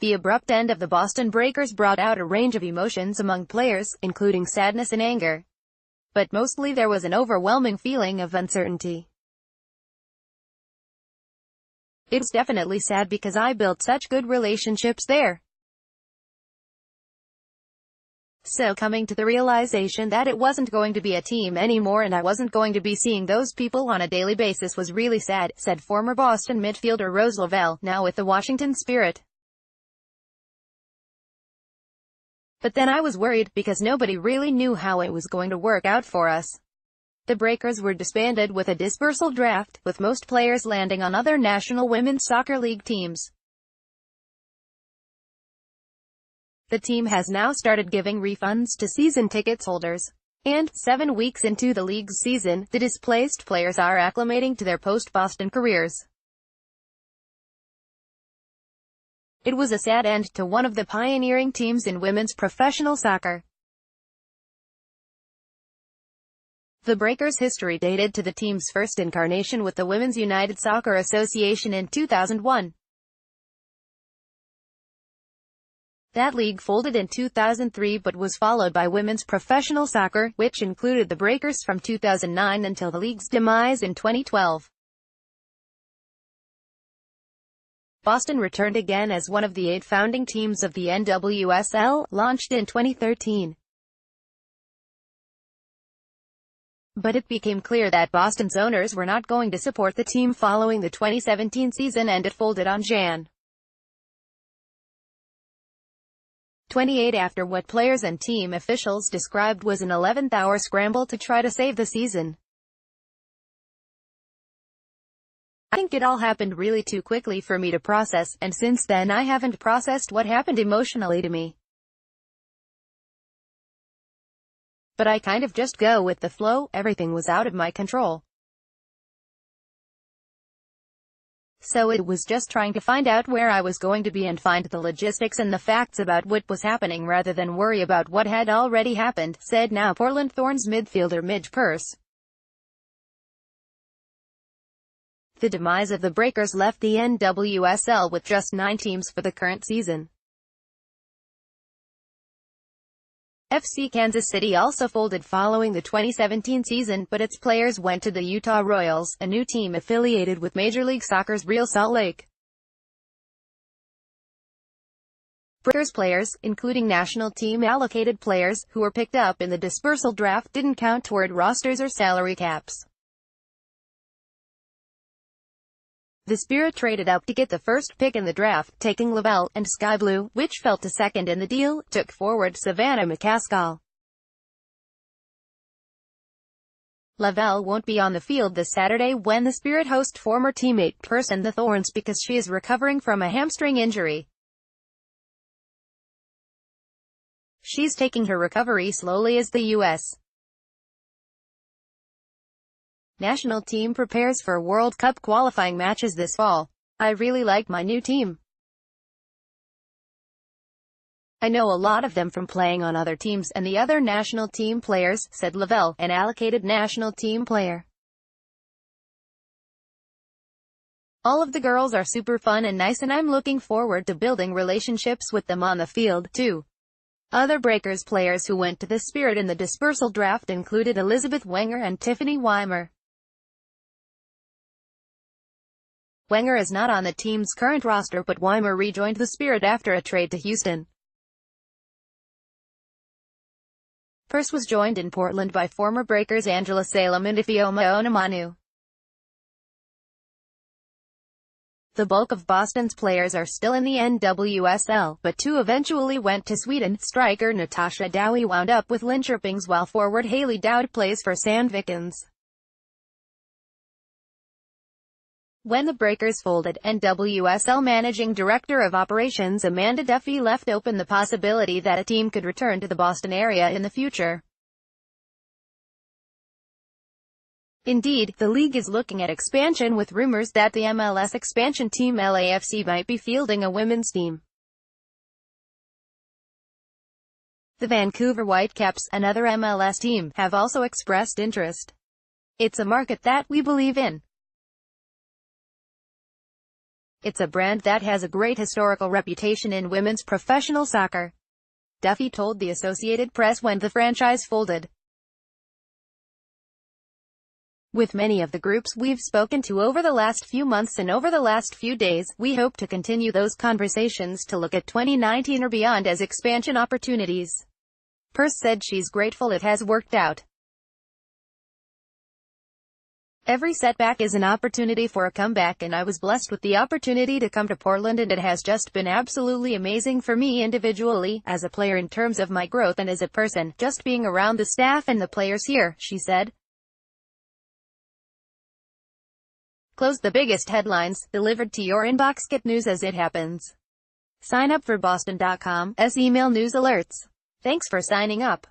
The abrupt end of the Boston Breakers brought out a range of emotions among players, including sadness and anger. But mostly there was an overwhelming feeling of uncertainty. It was definitely sad because I built such good relationships there. So coming to the realization that it wasn't going to be a team anymore and I wasn't going to be seeing those people on a daily basis was really sad, said former Boston midfielder Rose Lavelle, now with the Washington Spirit. But then I was worried, because nobody really knew how it was going to work out for us. The Breakers were disbanded with a dispersal draft, with most players landing on other National Women's Soccer League teams. The team has now started giving refunds to season tickets holders. And, 7 weeks into the league's season, the displaced players are acclimating to their post-Boston careers. It was a sad end to one of the pioneering teams in women's professional soccer. The Breakers' history dated to the team's first incarnation with the Women's United Soccer Association in 2001. That league folded in 2003 but was followed by women's professional soccer, which included the Breakers from 2009 until the league's demise in 2012. Boston returned again as one of the 8 founding teams of the NWSL, launched in 2013. But it became clear that Boston's owners were not going to support the team following the 2017 season, and it folded on Jan. 28 after what players and team officials described was an 11th-hour scramble to try to save the season. I think it all happened really too quickly for me to process, and since then I haven't processed what happened emotionally to me. But I kind of just go with the flow, everything was out of my control. So it was just trying to find out where I was going to be and find the logistics and the facts about what was happening rather than worry about what had already happened, said now Portland Thorns midfielder Midge Purce. The demise of the Breakers left the NWSL with just 9 teams for the current season. FC Kansas City also folded following the 2017 season, but its players went to the Utah Royals, a new team affiliated with Major League Soccer's Real Salt Lake. Breakers players, including national team allocated players, who were picked up in the dispersal draft, didn't count toward rosters or salary caps. The Spirit traded up to get the first pick in the draft, taking Lavelle, and Sky Blue, which fell to second in the deal, took forward Savannah McCaskill. Lavelle won't be on the field this Saturday when the Spirit host former teammate Purce and the Thorns because she is recovering from a hamstring injury. She's taking her recovery slowly as the U.S. national team prepares for World Cup qualifying matches this fall. I really like my new team. I know a lot of them from playing on other teams and the other national team players, said Lavelle, an allocated national team player. All of the girls are super fun and nice and I'm looking forward to building relationships with them on the field, too. Other Breakers players who went to the Spirit in the dispersal draft included Elizabeth Wenger and Tiffany Weimer. Wenger is not on the team's current roster, but Weimer rejoined the Spirit after a trade to Houston. Purce was joined in Portland by former Breakers Angela Salem and Ifeoma Onumanu. The bulk of Boston's players are still in the NWSL, but 2 eventually went to Sweden. Striker Natasha Dowie wound up with Linköpings while forward Hailey Dowd plays for Sandvikens. When the Breakers folded, NWSL Managing Director of Operations Amanda Duffy left open the possibility that a team could return to the Boston area in the future. Indeed, the league is looking at expansion, with rumors that the MLS expansion team LAFC might be fielding a women's team. The Vancouver Whitecaps, another MLS team, have also expressed interest. It's a market that we believe in. It's a brand that has a great historical reputation in women's professional soccer, Duffy told the Associated Press when the franchise folded. With many of the groups we've spoken to over the last few months and over the last few days, we hope to continue those conversations to look at 2019 or beyond as expansion opportunities. Peirce said she's grateful it has worked out. Every setback is an opportunity for a comeback, and I was blessed with the opportunity to come to Portland, and it has just been absolutely amazing for me individually, as a player in terms of my growth and as a person, just being around the staff and the players here, she said. Close the biggest headlines, delivered to your inbox. Get news as it happens. Sign up for Boston.com's email news alerts. Thanks for signing up.